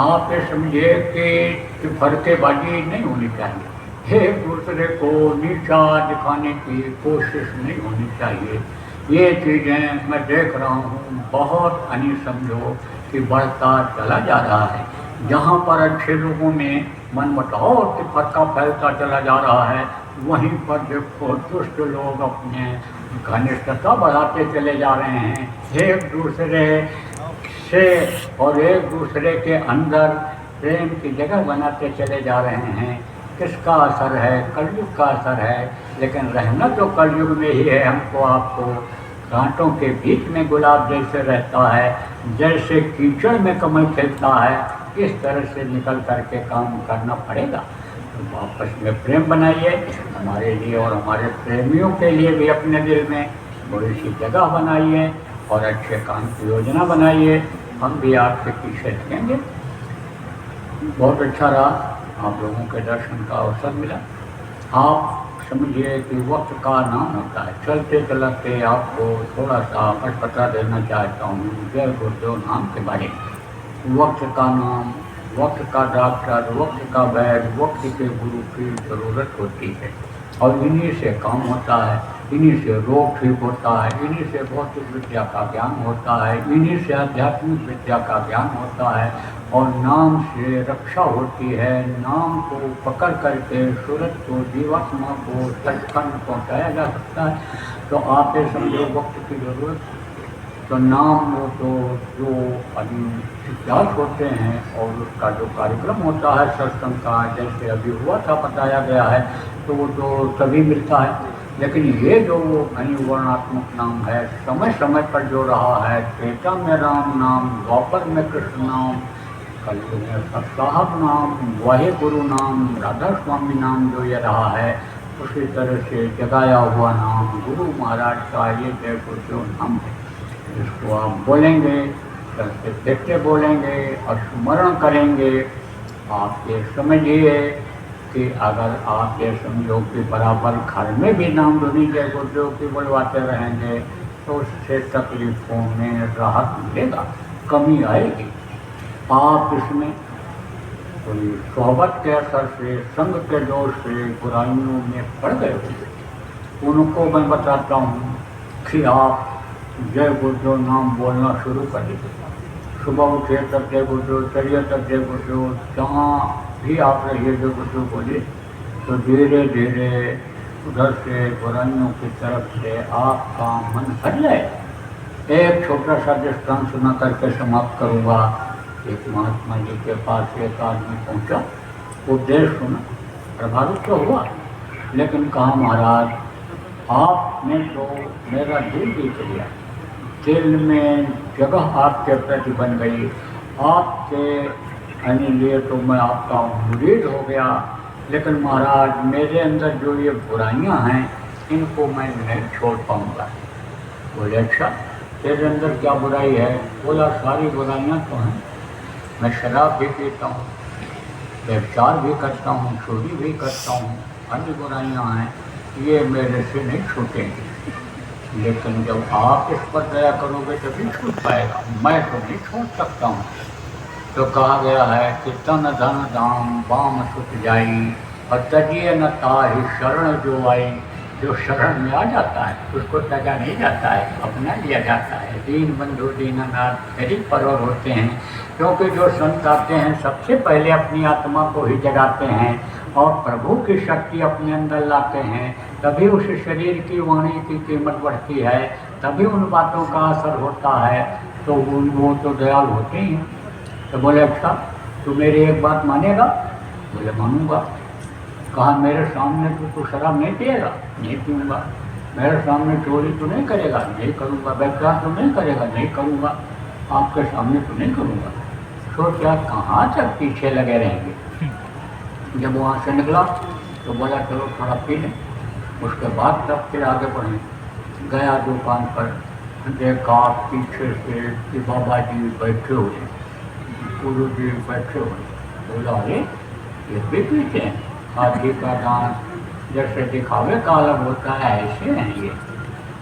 आप ये समझिए कि फर्केबाजी नहीं होनी चाहिए, एक दूसरे को नीचा दिखाने की कोशिश नहीं होनी चाहिए। ये चीज़ें मैं देख रहा हूँ बहुत समझो कि बढ़ता चला जा रहा है। जहाँ पर अच्छे लोगों में मनमुटाव और तिफरका फैलता चला जा रहा है, वहीं पर देखो दुष्ट लोग अपने घनिष्ठता बढ़ाते चले जा रहे हैं, एक दूसरे से और एक दूसरे के अंदर प्रेम की जगह बनाते चले जा रहे हैं। किसका असर है? कलयुग का असर है। लेकिन रहना तो कलयुग में ही है। हमको आपको कांटों के बीच में गुलाब जैसे रहता है, जैसे कीचड़ में कमल खिलता है, इस तरह से निकल करके काम करना पड़ेगा। तो आपस में प्रेम बनाइए, हमारे लिए और हमारे प्रेमियों के लिए भी अपने दिल में बड़ी सी जगह बनाइए और अच्छे काम की योजना बनाइए। हम भी आपके पीछे लगेंगे। बहुत अच्छा रहा, आप लोगों के दर्शन का अवसर मिला। आप समझिए कि वक्त का नाम होता है। चलते चलते आपको थोड़ा सा पता देना चाहता हूँ जय गुरुदेव नाम के बारे में। वक्त का नाम, वक्त का डॉक्टर, वक्त का वैद्य, वक्त के गुरु की ज़रूरत होती है और इन्हीं से काम होता है, इन्हीं से रोग ठीक होता है, इन्हीं से भौतिक विद्या का ज्ञान होता है, इन्हीं से आध्यात्मिक विद्या का ज्ञान होता है और नाम से रक्षा होती है। नाम को पकड़ करके सूरज को, जीवात्मा को सचखंड पहुँचाया जा सकता है। तो आप ये समझो वक्त की ज़रूरत, तो नाम वो तो जो इतिहास होते हैं और उसका जो कार्यक्रम होता है सत्संग का, जैसे अभी हुआ था बताया गया है, तो वो तो तभी मिलता है। लेकिन ये जो वर्णात्मक नाम है, समय समय पर जो रहा है, त्रेता में राम नाम, द्वापर में कृष्ण नाम, कलयुग में साहब नाम, वाहे गुरु नाम, राधा स्वामी नाम जो ये रहा है, उसी तरह से जगाया हुआ नाम गुरु महाराज का ये जय गुरुदेव नाम है। इसको आप बोलेंगे, चलते फिरते बोलेंगे और स्मरण करेंगे। आप ये समझिए कि अगर आप ये समझो कि बराबर घर में भी नाम धुनी जय गुरुदेव की बुलवाते रहेंगे तो उससे तकलीफों में राहत मिलेगा, कमी आएगी। आप इसमें कोई सोहबत के असर से, संग के दोष से बुराइयों में पड़ गए होंगे, उनको मैं बताता हूँ कि आप जय गुरुदेव नाम बोलना शुरू कर दीजिए। सुबह उठे तब जय गुरुदेव, चलिए तब जय गुरुदेव, जहाँ भी आप रहिए जय गुरुदेव बोलिए, तो धीरे धीरे उधर से बुराइयों की तरफ से आपका मन हट जाए। एक छोटा सा दृष्टांत सुना करके समाप्त करूँगा। एक महात्मा जी के पास एक आदमी पहुँचा, उपदेश सुना, प्रभावित तो हुआ, लेकिन कहा महाराज आपने तो मेरा दिल जीत लिया, दिल में जगह आपके प्रति बन गई, आपके लिए तो मैं आपका मुरीद हो गया, लेकिन महाराज मेरे अंदर जो ये बुराइयां हैं इनको मैं नहीं छोड़ पाऊंगा। बोले अच्छा तेरे अंदर क्या बुराई है? बोला सारी बुराइयां तो हैं, मैं शराब भी पीता हूँ, व्यभिचार भी करता हूँ, चोरी भी करता हूँ, अन्य बुराइयां हैं, ये मेरे से नहीं छूटेंगी, लेकिन जब आप इस पर दया करोगे तभी छूट पाएगा, मैं तो नहीं छोड़ सकता हूँ। तो कहा गया है कि तन धन धाम बाम सुत जाई और तजिए न ताहि शरण जो आई। जो शरण में आ जाता है उसको तजा नहीं जाता है, अपना लिया जाता है। दीन बंधु दीननाथ मेरी परवर होते हैं, क्योंकि जो संत आते हैं सबसे पहले अपनी आत्मा को ही जगाते हैं और प्रभु की शक्ति अपने अंदर लाते हैं, तभी उस शरीर की वाणी की कीमत बढ़ती है, तभी उन बातों का असर होता है। तो वो तो दयाल होते ही हैं। तो बोले अच्छा तू मेरी एक बात मानेगा? बोले मानूंगा। कहा मेरे सामने तो शराब नहीं पिएगा? नहीं पीऊँगा। मेरे सामने चोरी तो नहीं करेगा? नहीं करूँगा। व्यभिचार तो नहीं करेगा? नहीं करूँगा। आपके सामने तो नहीं करूँगा। सोचा कहाँ तक पीछे लगे रहेंगे। जब वहाँ से निकला तो बोला चलो थोड़ा पी लें। उसके बाद तब फिर आगे बढ़े। गया दुकान पर, देखा पीछे से कि बाबा जी बैठे हुए, गुरु जी बैठे हुए। बोला अरे ये भी पीते हैं? हाथी का दांत जैसे दिखावे का अलग होता है ऐसे हैं ये।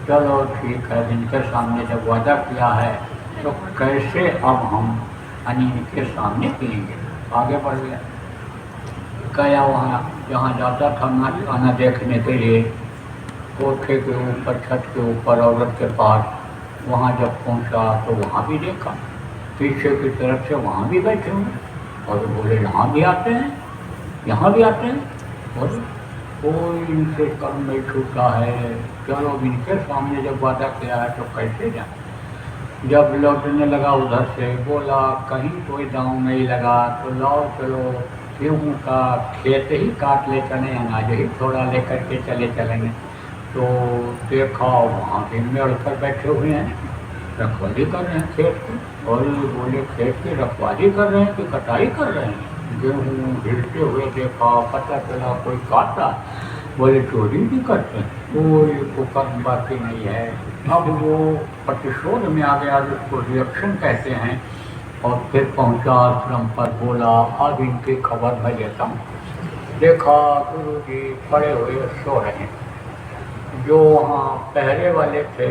चलो ठीक है, इनके सामने जब वादा किया है तो कैसे अब हम इनके सामने पिएंगे। आगे बढ़ गया। गया वहाँ जहाँ जाता था नाच गाना देखने के लिए, कोठे के ऊपर, छत के ऊपर औरत के पास, वहाँ जब पहुँचा तो वहाँ भी देखा पीछे की तरफ से वहाँ भी बैठे हुए और बोले यहाँ भी आते हैं, यहाँ भी आते हैं। और कोई इनसे कर्म नहीं छूटा है। चलो इनके सामने जब वादा किया है तो कैसे जाए। जब लौटने लगा उधर से, बोला कहीं कोई दांव नहीं लगा तो लाओ चलो गेहूँ का खेत ही काट ले चले, अनाज ही थोड़ा लेकर के चले चलेंगे। तो देखा वहाँ भी मेड़ पर बैठे हुए हैं, रखवाली कर रहे हैं खेत की। और ये बोले खेत की रखवाली कर रहे हैं कि कटाई कर रहे हैं? गेहूँ गिरते हुए देखा, पता चला कोई काटा। बोले चोरी भी करते हैं? कोई कुकर्म बाकी नहीं है। अब वो प्रतिशोध में आ गया, जिसको रिएक्शन कहते हैं। और फिर पहुंचा आश्रम पर, बोला अब इनकी खबर मैं लेता हूँ। देखा गुरु जी पड़े हुए सो रहे हैं। जो वहाँ पहरे वाले थे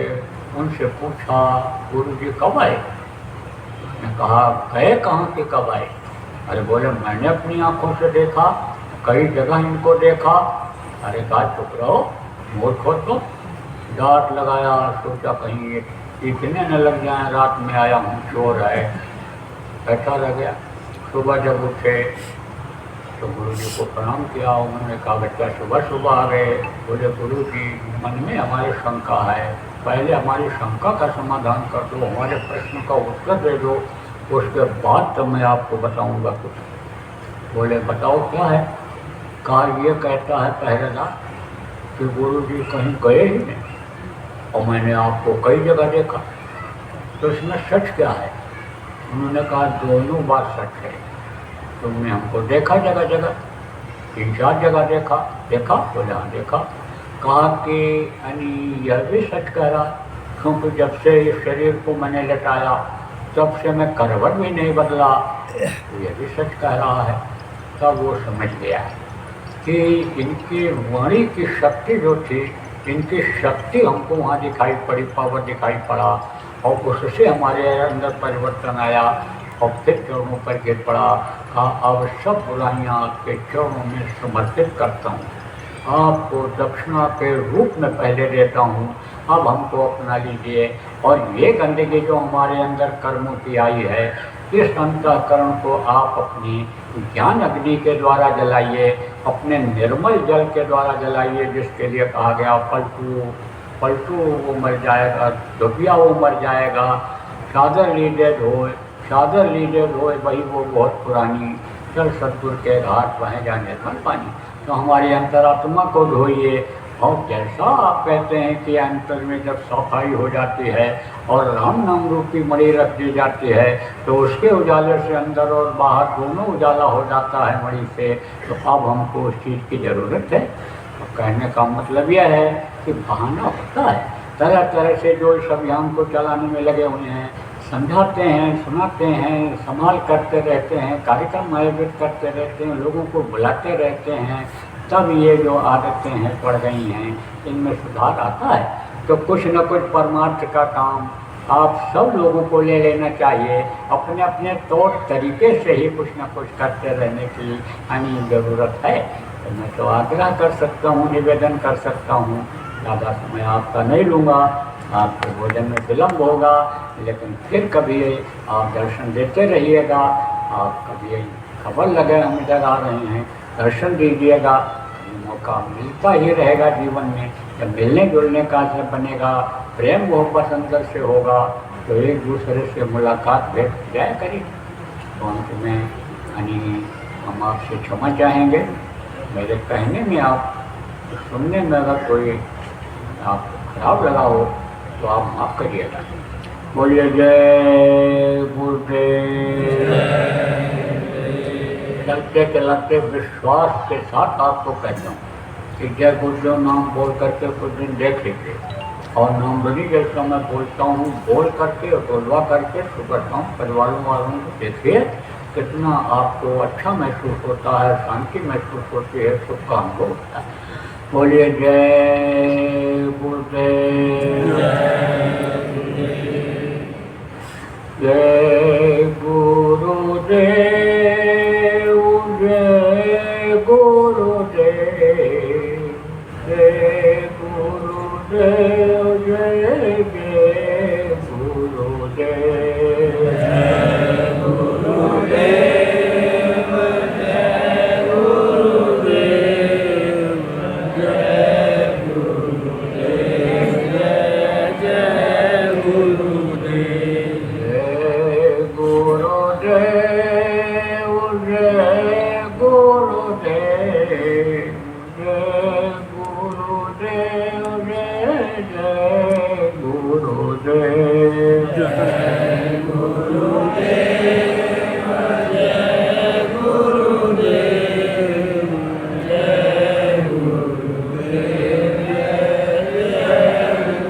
उनसे पूछा, गुरु जी कब आए? उसने कहा, गए कहाँ के कब आए? अरे बोले, मैंने अपनी आंखों से देखा, कई जगह इनको देखा। अरे कहा, चुप रहो, मूर्ख हो तो। डांट लगाया, सोचा कहीं इतने न लग जाए, रात में आया हूँ, सो रहा है, बैठा रह गया। सुबह जब उठे तो गुरु जी को प्रणाम किया। उन्होंने कहा, बच्चा सुबह सुबह आ गए। बोले, गुरु जी मन में हमारी शंका है, पहले हमारी शंका का समाधान कर दो, हमारे प्रश्न का उत्तर दे दो, उसके बाद तो मैं आपको बताऊंगा कुछ। बोले, बताओ क्या है? कहा, ये कहता है पहरेदार कि गुरु जी कहीं गए ही नहीं और मैंने आपको कई जगह देखा, तो इसमें सच क्या है? उन्होंने कहा, दोनों बात सच है। तुमने हमको देखा जगह जगह, 3-4 जगह देखा। बोले, हाँ देखा। कहा कि यानी यह भी सच कह रहा, क्योंकि जब से इस शरीर को मैंने लटाया तब से मैं करवट भी नहीं बदला, तो यह भी सच कह रहा है। तब वो समझ गया कि इनकी वाणी की शक्ति जो थी, इनकी शक्ति हमको वहाँ दिखाई पड़ी, पावर दिखाई पड़ा, और उससे हमारे अंदर परिवर्तन आया और फिर चरणों पर गिर पड़ा। कहा, अब सब बुराइयाँ आपके चरणों में समर्पित करता हूँ, आपको दक्षिणा के रूप में पहले देता हूँ, अब हमको अपना लीजिए। और ये गंदगी जो हमारे अंदर कर्मों की आई है, इस अंतःकरण को आप अपनी ज्ञान अग्नि के द्वारा जलाइए, अपने निर्मल जल के द्वारा जलाइए, जिसके लिए कहा गया पलटू वो मर जाएगा, धोबिया वो मर जाएगा, चादर लीडे धोए वही वो बहुत पुरानी, चल सतगुरु के घाट बहे जा निर्मल पानी। तो हमारी अंतरात्मा को धोइए। और जैसा आप कहते हैं कि अंतर में जब सफाई हो जाती है और राम नाम रूपी मणि रख दी जाती है, तो उसके उजाले से अंदर और बाहर दोनों उजाला हो जाता है मणि से। तो अब हमको उस चीज़ की ज़रूरत है। तो कहने का मतलब यह है कि बहाना होता है, तरह तरह से जो इस अभियान को चलाने में लगे हुए हैं, समझाते हैं, सुनाते हैं, संभाल करते रहते हैं, कार्यक्रम आयोजित करते रहते हैं, लोगों को बुलाते रहते हैं, तब ये जो आदतें हैं पड़ गई हैं, इनमें सुधार आता है। तो कुछ न कुछ परमार्थ का काम आप सब लोगों को ले लेना चाहिए। अपने अपने तौर तरीके से ही कुछ न कुछ करते रहने की यानी ज़रूरत है। तो मैं तो आग्रह कर सकता हूँ, निवेदन कर सकता हूँ। ज़्यादा समय आपका नहीं लूँगा, आपके भोजन में विलम्ब होगा, लेकिन फिर कभी आप दर्शन देते रहिएगा। आप कभी खबर लगे हम इधर आ रहे हैं, दर्शन दीजिएगा। मौका मिलता ही रहेगा जीवन में, जब मिलने जुलने का असर बनेगा, प्रेम मोहब्बत अंदर से होगा, तो एक दूसरे से मुलाकात भेंट जाया करेगी। तो अंत में यानी हम आपसे क्षमा चाहेंगे। मेरे कहने में आप सुनने में अगर कोई आपको खराब लगा हो तो आप माफ़ करिएगा। बोलिए जय गुरुदेव। चलते चलाते विश्वास के साथ आपको कहता हूँ कि जय गुरुदेव नाम बोल करके कुछ दिन देख लीजिए। और नाम बनी जैसा मैं बोलता हूँ, बोल करके और बोलवा करके सुबह शाम परिवारों वालों को देखिए, कितना आपको अच्छा महसूस होता है, शांति महसूस होती है, सुख का अनुभव होता है। बोलिए जय गुरुदेव। जय गुरुदेव, जय गुरुदेव, जय गुरुदेव, जय जय गुरुदेव, जय गुरुदेव, जय गुरुदेव, जय गुरुदेव, जय जय गुरुदेव, जय गुरुदेव, जय गुरुदेव, जय गुरुदेव, जय जय गुरुदेव, जय गुरुदेव, जय गुरुदेव, जय गुरुदेव, जय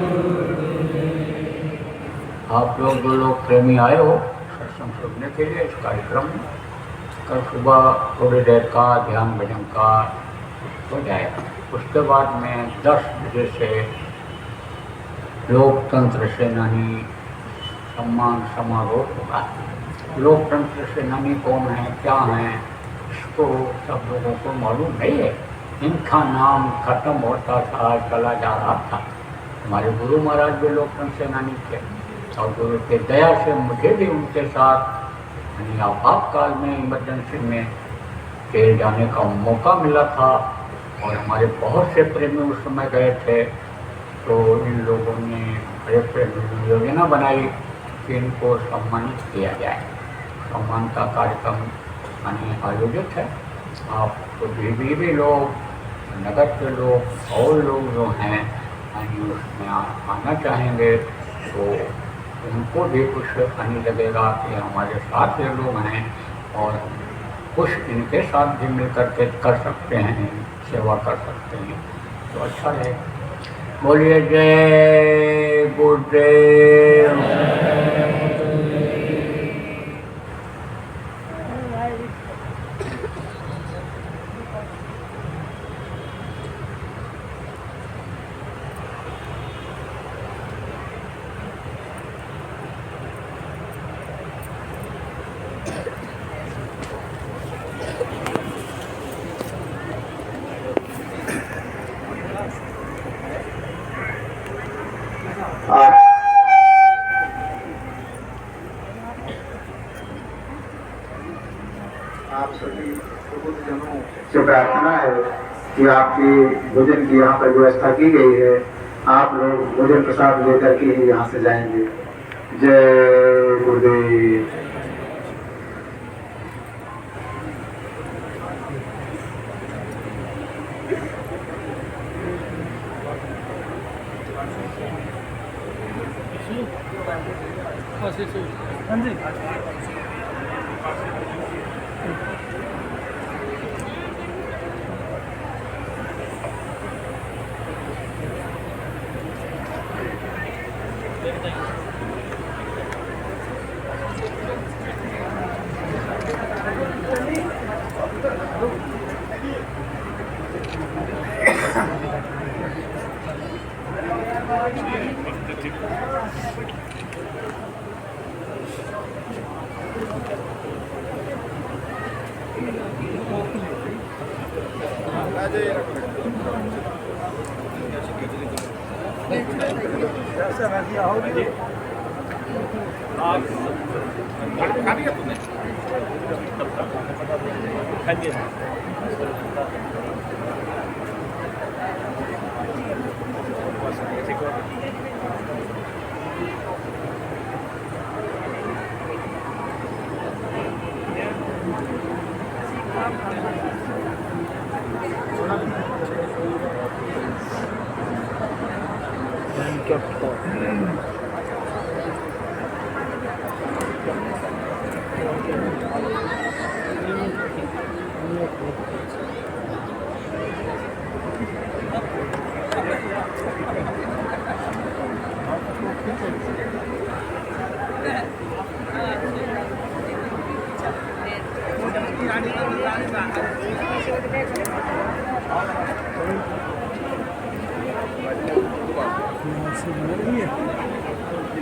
गुरुदेव। आप लोग जो लोग प्रेमी आए हो सत्संग सुनने के लिए इस कार्यक्रम में, कल सुबह थोड़ी देर का ध्यान भजन का हो जाएगा। उसके बाद में 10 बजे से लोकतंत्र सेनानी सम्मान समारोह होगा। लोकतंत्र सेनानी कौन है, क्या है, इसको सब लोगों को मालूम नहीं है। इनका नाम खत्म होता था, चला जा रहा था। हमारे गुरु महाराज भी लोकतंत्र सेनानी थे और गुरु के दया से मुझे भी उनके साथ आपातकाल में इमरजेंसी में जेल जाने का मौका मिला था और हमारे बहुत से प्रेमी उस समय गए थे। तो इन लोगों ने बड़े प्रेमी योजना बनाई कि इनको सम्मानित किया जाए। सम्मान का कार्यक्रम आयोजित है। आप तो भी लोग, नगर के लोग और लोग जो हैं उसमें आना चाहेंगे तो उनको भी कुछ आने लगेगा कि हमारे साथ ये लोग हैं और कुछ इनके साथ भी मिल करके कर सकते हैं, सेवा कर सकते हैं, तो अच्छा रहेगा। बोलिए जय गुरुदेव।
आप सभी जनों से प्रार्थना है कि आपकी भोजन की यहाँ पर व्यवस्था की गई है, आप लोग भोजन प्रसाद लेकर के ही यहाँ से जाएंगे। जय गुरुदेव।
Thank you.